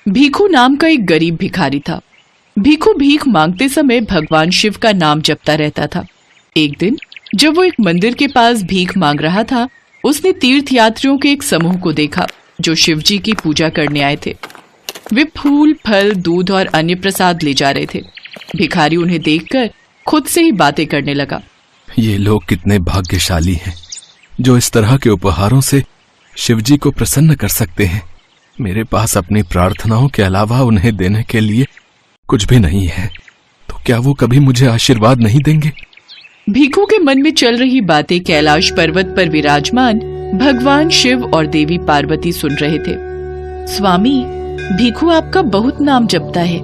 भीखू नाम का एक गरीब भिखारी था। भीखू भीख मांगते समय भगवान शिव का नाम जपता रहता था। एक दिन जब वो एक मंदिर के पास भीख मांग रहा था, उसने तीर्थयात्रियों के एक समूह को देखा जो शिव जी की पूजा करने आए थे। वे फूल, फल, दूध और अन्य प्रसाद ले जा रहे थे। भिखारी उन्हें देखकर खुद से ही बातें करने लगा। ये लोग कितने भाग्यशाली हैं जो इस तरह के उपहारों से शिव जी को प्रसन्न कर सकते हैं। मेरे पास अपनी प्रार्थनाओं के अलावा उन्हें देने के लिए कुछ भी नहीं है, तो क्या वो कभी मुझे आशीर्वाद नहीं देंगे? भीखू के मन में चल रही बातें कैलाश पर्वत पर विराजमान भगवान शिव और देवी पार्वती सुन रहे थे। स्वामी, भीखू आपका बहुत नाम जपता है।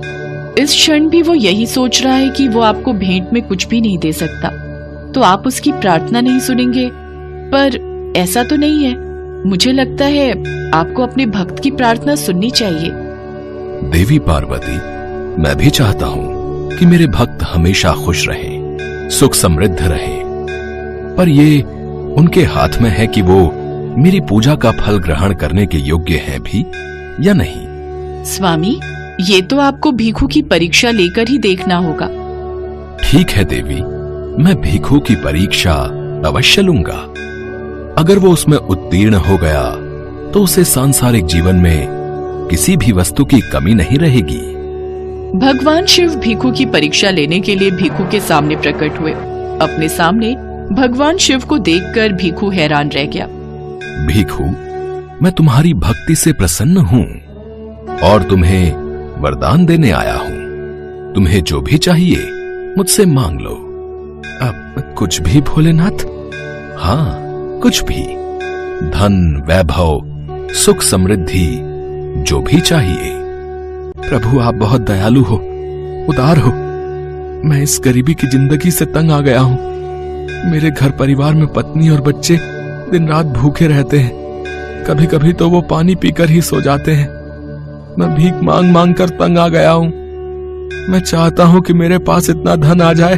इस क्षण भी वो यही सोच रहा है कि वो आपको भेंट में कुछ भी नहीं दे सकता, तो आप उसकी प्रार्थना नहीं सुनेंगे। पर ऐसा तो नहीं है। मुझे लगता है आपको अपने भक्त की प्रार्थना सुननी चाहिए। देवी पार्वती, मैं भी चाहता हूँ कि मेरे भक्त हमेशा खुश रहें, सुख समृद्ध रहें, पर ये उनके हाथ में है कि वो मेरी पूजा का फल ग्रहण करने के योग्य हैं भी या नहीं। स्वामी, ये तो आपको भीखू की परीक्षा लेकर ही देखना होगा। ठीक है देवी, मैं भीखू की परीक्षा अवश्य लूंगा। अगर वो उसमें उत्तीर्ण हो गया तो उसे सांसारिक जीवन में किसी भी वस्तु की कमी नहीं रहेगी। भगवान शिव भीखू की परीक्षा लेने के लिए भीखू के सामने प्रकट हुए। अपने सामने भगवान शिव को देखकर भीखू हैरान रह गया। भीखू, मैं तुम्हारी भक्ति से प्रसन्न हूँ और तुम्हें वरदान देने आया हूँ। तुम्हें जो भी चाहिए मुझसे मांग लो। अब कुछ भी भोलेनाथ? हाँ, कुछ भी। धन, वैभव, सुख, समृद्धि, जो भी चाहिए। प्रभु, आप बहुत दयालु हो, उदार हो। मैं इस गरीबी की जिंदगी से तंग आ गया हूँ। मेरे घर परिवार में पत्नी और बच्चे दिन रात भूखे रहते हैं। कभी कभी तो वो पानी पीकर ही सो जाते हैं। मैं भीख मांग मांग कर तंग आ गया हूँ। मैं चाहता हूँ कि मेरे पास इतना धन आ जाए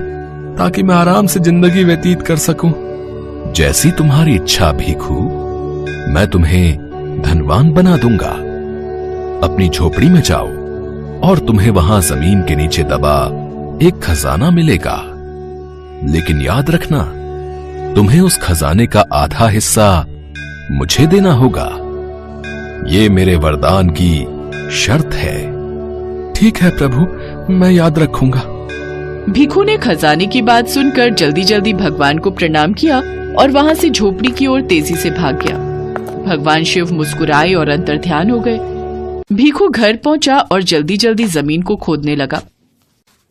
ताकि मैं आराम से जिंदगी व्यतीत कर सकूं। जैसी तुम्हारी इच्छा भीखू, मैं तुम्हें धनवान बना दूंगा। अपनी झोपड़ी में जाओ और तुम्हें वहां जमीन के नीचे दबा एक खजाना मिलेगा। लेकिन याद रखना, तुम्हें उस खजाने का आधा हिस्सा मुझे देना होगा। ये मेरे वरदान की शर्त है। ठीक है प्रभु, मैं याद रखूंगा। भीखू ने खजाने की बात सुनकर जल्दी जल्दी भगवान को प्रणाम किया और वहां से झोपड़ी की ओर तेजी से भाग गया। भगवान शिव मुस्कुराए और अंतर्ध्यान हो गए। भीखू घर पहुंचा और जल्दी जल्दी जमीन को खोदने लगा।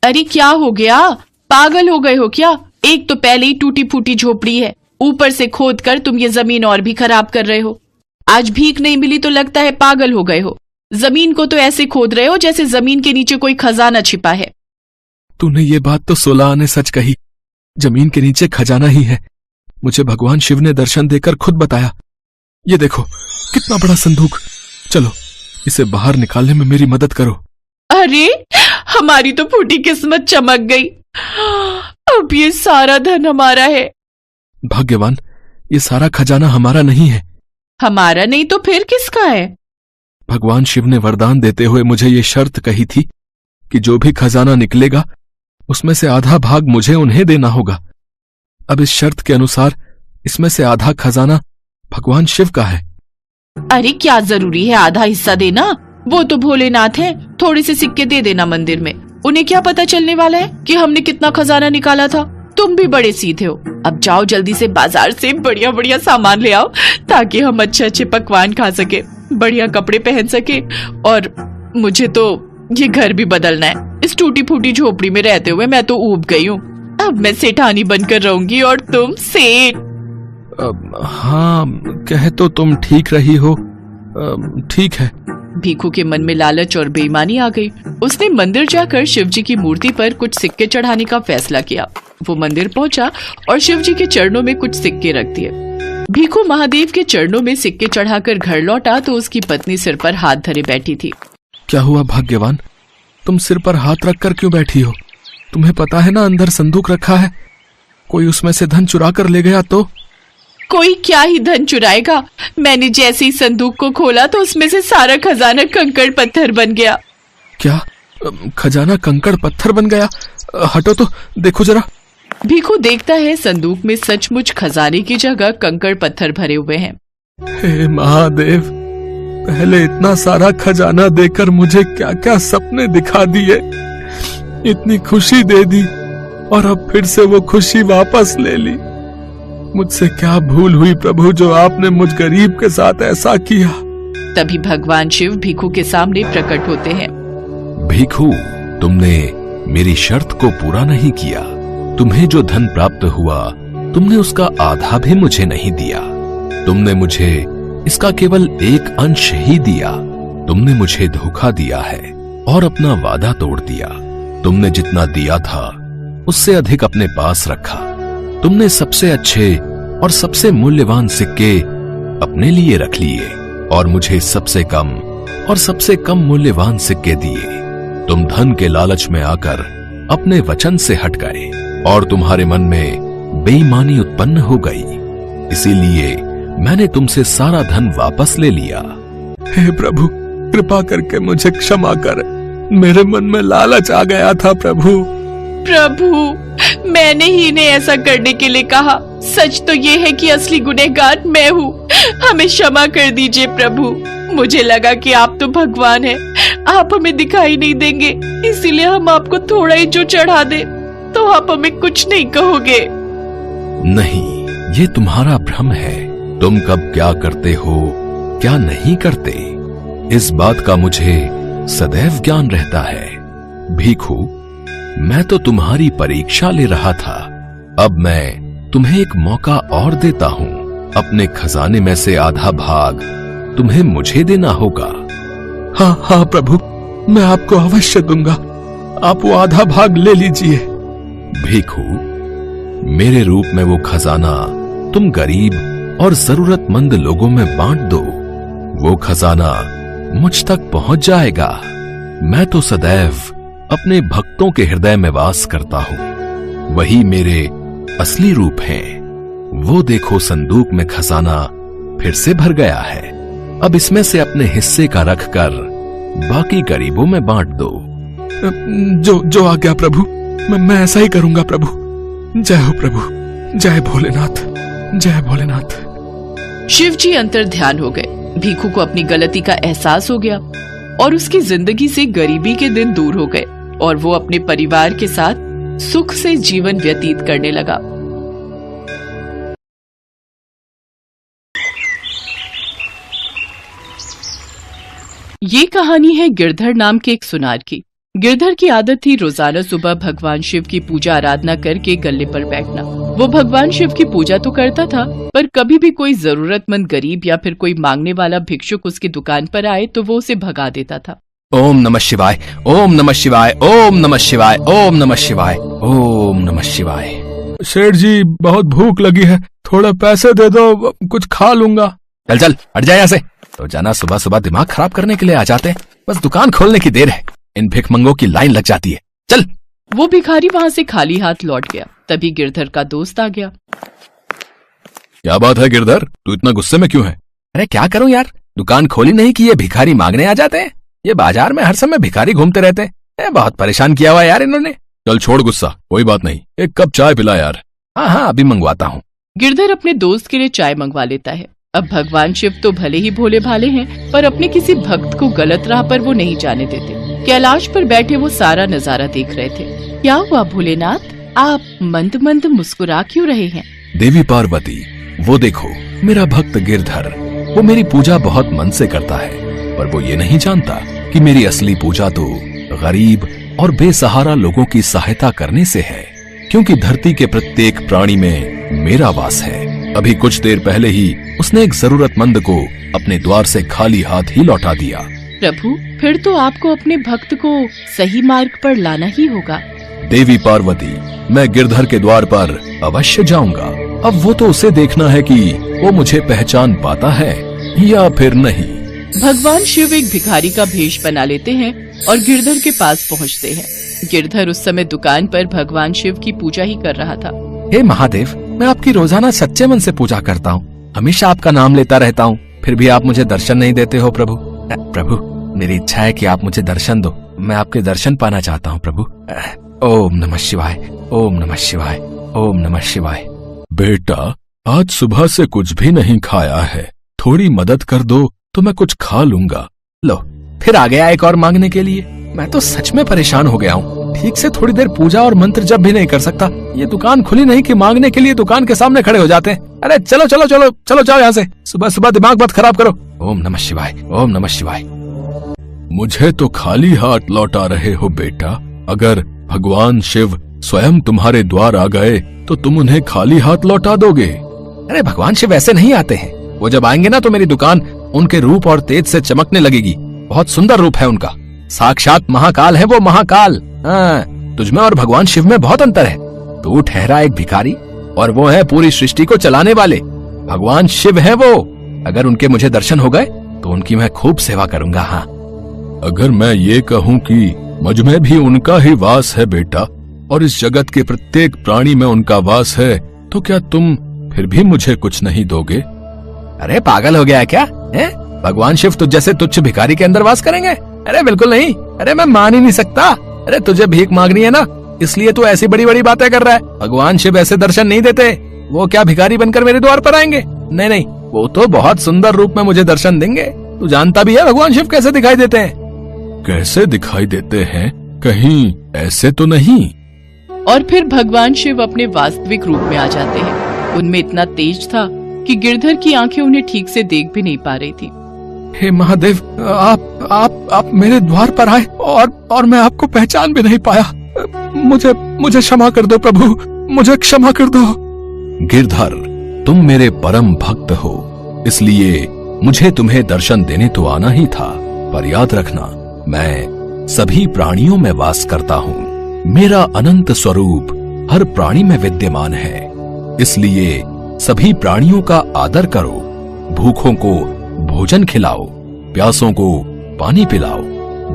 अरे क्या हो गया? पागल हो गए हो क्या? एक तो पहले ही टूटी फूटी झोपड़ी है, ऊपर से खोद कर तुम ये जमीन और भी खराब कर रहे हो। आज भीख नहीं मिली तो लगता है पागल हो गए हो। जमीन को तो ऐसे खोद रहे हो जैसे जमीन के नीचे कोई खजाना छिपा है। तूने ये बात तो 16 आने सच कही। जमीन के नीचे खजाना ही है। मुझे भगवान शिव ने दर्शन देकर खुद बताया। ये देखो, कितना बड़ा संदूक। चलो, इसे बाहर निकालने में मेरी मदद करो। अरे, हमारी तो फूटी किस्मत चमक गई। अब ये सारा धन हमारा है। भाग्यवान, ये सारा खजाना हमारा नहीं है। हमारा नहीं तो फिर किसका है? भगवान शिव ने वरदान देते हुए मुझे ये शर्त कही थी कि जो भी खजाना निकलेगा उसमें से आधा भाग मुझे उन्हें देना होगा। अब इस शर्त के अनुसार इसमें से आधा खजाना भगवान शिव का है। अरे क्या जरूरी है आधा हिस्सा देना? वो तो भोलेनाथ है। थोड़े से सिक्के दे देना मंदिर में। उन्हें क्या पता चलने वाला है कि हमने कितना खजाना निकाला था? तुम भी बड़े सीधे हो। अब जाओ जल्दी से बाजार से बढ़िया बढ़िया सामान ले आओ ताकि हम अच्छे अच्छे पकवान खा सके, बढ़िया कपड़े पहन सके। और मुझे तो ये घर भी बदलना है। इस टूटी फूटी झोपड़ी में रहते हुए मैं तो ऊब गई हूँ। अब मैं सेठानी बनकर रहूंगी और तुम सेठ। हाँ, कहे तो तुम ठीक रही हो। ठीक है। भीखू के मन में लालच और बेईमानी आ गई। उसने मंदिर जाकर शिवजी की मूर्ति पर कुछ सिक्के चढ़ाने का फैसला किया। वो मंदिर पहुंचा और शिवजी के चरणों में कुछ सिक्के रख दिए। भीखू महादेव के चरणों में सिक्के चढ़ाकर घर लौटा तो उसकी पत्नी सिर पर हाथ धरे बैठी थी। क्या हुआ भाग्यवान? तुम सिर पर हाथ रखकर क्यों बैठी हो? तुम्हें पता है ना अंदर संदूक रखा है। कोई उसमें से धन चुरा कर ले गया तो? कोई क्या ही धन चुराएगा। मैंने जैसे ही संदूक को खोला तो उसमें से सारा खजाना कंकड़ पत्थर बन गया। क्या खजाना कंकड़ पत्थर बन गया? हटो तो देखो जरा। भीखू देखता है संदूक में सचमुच खजाने की जगह कंकड़ पत्थर भरे हुए हैं। हे महादेव, पहले इतना सारा खजाना देकर मुझे क्या क्या सपने दिखा दिए, इतनी खुशी दे दी और अब फिर से वो खुशी वापस ले ली। मुझसे क्या भूल हुई प्रभु जो आपने मुझ गरीब के साथ ऐसा किया। तभी भगवान शिव भीखू के सामने प्रकट होते हैं। भीखू, तुमने मेरी शर्त को पूरा नहीं किया। तुम्हें जो धन प्राप्त हुआ तुमने उसका आधा भी मुझे नहीं दिया। तुमने मुझे इसका केवल एक अंश ही दिया। तुमने मुझे धोखा दिया है और अपना वादा तोड़ दिया। तुमने जितना दिया था उससे अधिक अपने पास रखा। तुमने सबसे अच्छे और सबसे मूल्यवान सिक्के अपने लिए रख लिए और मुझे सबसे कम और सबसे कम मूल्यवान सिक्के दिए। तुम धन के लालच में आकर अपने वचन से हट गए और तुम्हारे मन में बेईमानी उत्पन्न हो गई। इसीलिए मैंने तुमसे सारा धन वापस ले लिया। हे प्रभु, कृपा करके मुझे क्षमा कर। मेरे मन में लालच आ गया था प्रभु। प्रभु, मैंने ही इन्हें ऐसा करने के लिए कहा। सच तो ये है कि असली गुनहगार मैं हूँ। हमें क्षमा कर दीजिए प्रभु। मुझे लगा कि आप तो भगवान हैं, आप हमें दिखाई नहीं देंगे, इसीलिए हम आपको थोड़ा ही जो चढ़ा दे तो आप हमें कुछ नहीं कहोगे। नहीं, ये तुम्हारा भ्रम है। तुम कब क्या करते हो क्या नहीं करते, इस बात का मुझे सदैव ज्ञान रहता है। भीखू, मैं तो तुम्हारी परीक्षा ले रहा था। अब मैं तुम्हें एक मौका और देता हूँ। अपने खजाने में से आधा भाग तुम्हें मुझे देना होगा। हाँ हाँ प्रभु, मैं आपको अवश्य दूंगा। आप वो आधा भाग ले लीजिए। भीखू, मेरे रूप में वो खजाना तुम गरीब और जरूरतमंद लोगों में बांट दो। वो खजाना मुझ तक पहुंच जाएगा। मैं तो सदैव अपने भक्तों के हृदय में वास करता हूं। वही मेरे असली रूप हैं। वो देखो, संदूक में खजाना फिर से भर गया है। अब इसमें से अपने हिस्से का रखकर बाकी गरीबों में बांट दो। जो आज्ञा प्रभु, मैं ऐसा ही करूंगा प्रभु। जय हो प्रभु, जय भोलेनाथ, जय भोलेनाथ। शिव जी अंतर ध्यान हो गए। भीखू को अपनी गलती का एहसास हो गया और उसकी जिंदगी से गरीबी के दिन दूर हो गए और वो अपने परिवार के साथ सुख से जीवन व्यतीत करने लगा। ये कहानी है गिरधर नाम के एक सुनार की। गिरधर की आदत थी रोजाना सुबह भगवान शिव की पूजा आराधना करके गल्ले पर बैठना। वो भगवान शिव की पूजा तो करता था, पर कभी भी कोई जरूरतमंद गरीब या फिर कोई मांगने वाला भिक्षुक उसकी दुकान पर आए तो वो उसे भगा देता था। ओम नमः शिवाय, ओम नमः शिवाय, ओम नमः शिवाय, ओम नमः शिवाय, ओम नमः शिवाय। सेठ जी, बहुत भूख लगी है, थोड़ा पैसे दे दो, कुछ खा लूंगा। चल चल हट जाए यहाँ से। तो जाना सुबह सुबह दिमाग खराब करने के लिए आ जाते हैं। बस दुकान खोलने की देर है, इन भिखमंगों की लाइन लग जाती है। चल। वो भिखारी वहाँ से खाली हाथ लौट गया। तभी गिरधर का दोस्त आ गया। क्या बात है गिरधर, तू इतना गुस्से में क्यों है? अरे क्या करूं यार, दुकान खोली नहीं कि ये भिखारी मांगने आ जाते हैं। ये बाजार में हर समय भिखारी घूमते रहते हैं। बहुत परेशान किया हुआ यार इन्होंने। चल छोड़ गुस्सा, कोई बात नहीं, एक कप चाय पिला यार। हाँ हाँ, अभी मंगवाता हूँ। गिरधर अपने दोस्त के लिए चाय मंगवा लेता है। अब भगवान शिव तो भले ही भोले भाले हैं, पर अपने किसी भक्त को गलत राह पर वो नहीं जाने देते। कैलाश पर बैठे वो सारा नजारा देख रहे थे। क्या हुआ भोलेनाथ, आप मंद मंद मुस्कुरा क्यों रहे हैं? देवी पार्वती, वो देखो मेरा भक्त गिरधर, वो मेरी पूजा बहुत मन से करता है, पर वो ये नहीं जानता कि मेरी असली पूजा तो गरीब और बेसहारा लोगों की सहायता करने से है, क्योंकि धरती के प्रत्येक प्राणी में मेरा वास है। अभी कुछ देर पहले ही उसने एक जरूरतमंद को अपने द्वार से खाली हाथ ही लौटा दिया। प्रभु, फिर तो आपको अपने भक्त को सही मार्ग पर लाना ही होगा। देवी पार्वती, मैं गिरधर के द्वार पर अवश्य जाऊंगा। अब वो तो उसे देखना है कि वो मुझे पहचान पाता है या फिर नहीं। भगवान शिव एक भिखारी का भेष बना लेते हैं और गिरधर के पास पहुंचते हैं। गिरधर उस समय दुकान पर भगवान शिव की पूजा ही कर रहा था। हे महादेव, मैं आपकी रोजाना सच्चे मन से पूजा करता हूँ, हमेशा आपका नाम लेता रहता हूँ, फिर भी आप मुझे दर्शन नहीं देते हो प्रभु। प्रभु, मेरी इच्छा है कि आप मुझे दर्शन दो। मैं आपके दर्शन पाना चाहता हूँ प्रभु। ओम नमः शिवाय, ओम नमः शिवाय, ओम नमः शिवाय। बेटा, आज सुबह से कुछ भी नहीं खाया है, थोड़ी मदद कर दो तो मैं कुछ खा लूंगा। लो, फिर आ गया एक और मांगने के लिए। मैं तो सच में परेशान हो गया हूँ, ठीक से थोड़ी देर पूजा और मंत्र जप भी नहीं कर सकता। ये दुकान खुली नहीं कि मांगने के लिए दुकान के सामने खड़े हो जाते हैं। अरे चलो चलो चलो चलो, जाओ यहाँ से, सुबह सुबह दिमाग मत खराब करो। ओम नमः शिवाय, ओम नमः शिवाय। मुझे तो खाली हाथ लौटा रहे हो बेटा। अगर भगवान शिव स्वयं तुम्हारे द्वार आ गए तो तुम उन्हें खाली हाथ लौटा दोगे? अरे भगवान शिव ऐसे नहीं आते हैं। वो जब आएंगे ना तो मेरी दुकान उनके रूप और तेज से चमकने लगेगी। बहुत सुंदर रूप है उनका, साक्षात महाकाल है वो, महाकाल। हाँ, तुझमें और भगवान शिव में बहुत अंतर है। तू ठहरा एक भिखारी और वो है पूरी सृष्टि को चलाने वाले। भगवान शिव है वो। अगर उनके मुझे दर्शन हो गए तो उनकी मैं खूब सेवा करूंगा। हाँ, अगर मैं ये कहूँ कि मुझ में भी उनका ही वास है बेटा, और इस जगत के प्रत्येक प्राणी में उनका वास है, तो क्या तुम फिर भी मुझे कुछ नहीं दोगे? अरे पागल हो गया है क्या? है? भगवान शिव तुझ जैसे तुच्छ भिखारी के अंदर वास करेंगे? अरे बिल्कुल नहीं। अरे मैं मान ही नहीं सकता। अरे तुझे भीख मांगनी है ना, इसलिए तू ऐसी बड़ी बड़ी बातें कर रहा है। भगवान शिव ऐसे दर्शन नहीं देते। वो क्या भिखारी बनकर मेरे द्वार पर आएंगे? नहीं नहीं, वो तो बहुत सुंदर रूप में मुझे दर्शन देंगे। तू जानता भी है भगवान शिव कैसे दिखाई देते हैं। कैसे दिखाई देते हैं? कहीं ऐसे तो नहीं? और फिर भगवान शिव अपने वास्तविक रूप में आ जाते हैं। उनमें इतना तेज था कि गिरधर की आंखें उन्हें ठीक से देख भी नहीं पा रही थी। हे महादेव, आप मेरे द्वार पर आए और मैं आपको पहचान भी नहीं पाया। मुझे क्षमा कर दो प्रभु, मुझे क्षमा कर दो। गिरधर, तुम मेरे परम भक्त हो, इसलिए मुझे तुम्हें दर्शन देने तो आना ही था। पर याद रखना, मैं सभी प्राणियों में वास करता हूँ। मेरा अनंत स्वरूप हर प्राणी में विद्यमान है, इसलिए सभी प्राणियों का आदर करो। भूखों को भोजन खिलाओ, प्यासों को पानी पिलाओ,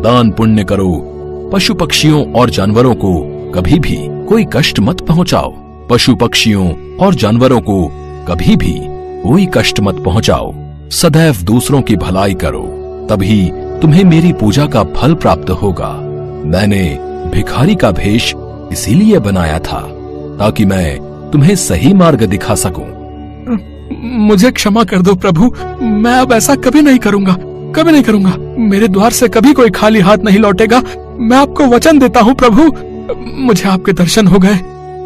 दान पुण्य करो। पशु पक्षियों और जानवरों को कभी भी कोई कष्ट मत पहुंचाओ। पशु पक्षियों और जानवरों को कभी भी कोई कष्ट मत पहुंचाओ। सदैव दूसरों की भलाई करो, तभी तुम्हें मेरी पूजा का फल प्राप्त होगा। मैंने भिखारी का भेष इसीलिए बनाया था ताकि मैं तुम्हें सही मार्ग दिखा सकूं। मुझे क्षमा कर दो प्रभु, मैं अब ऐसा कभी नहीं करूंगा, कभी नहीं करूंगा। मेरे द्वार से कभी कोई खाली हाथ नहीं लौटेगा। मैं आपको वचन देता हूँ प्रभु। मुझे आपके दर्शन हो गए,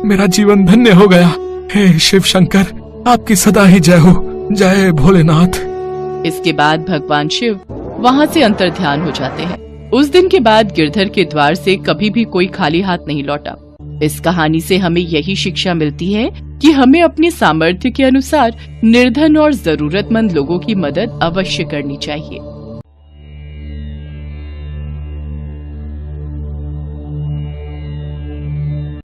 मेरा जीवन धन्य हो गया। हे शिव शंकर, आपकी सदा ही जय हो। जय भोलेनाथ। इसके बाद भगवान शिव वहाँ से अंतर्ध्यान हो जाते हैं। उस दिन के बाद गिरधर के द्वार से कभी भी कोई खाली हाथ नहीं लौटा। इस कहानी से हमें यही शिक्षा मिलती है कि हमें अपने सामर्थ्य के अनुसार निर्धन और जरूरतमंद लोगों की मदद अवश्य करनी चाहिए।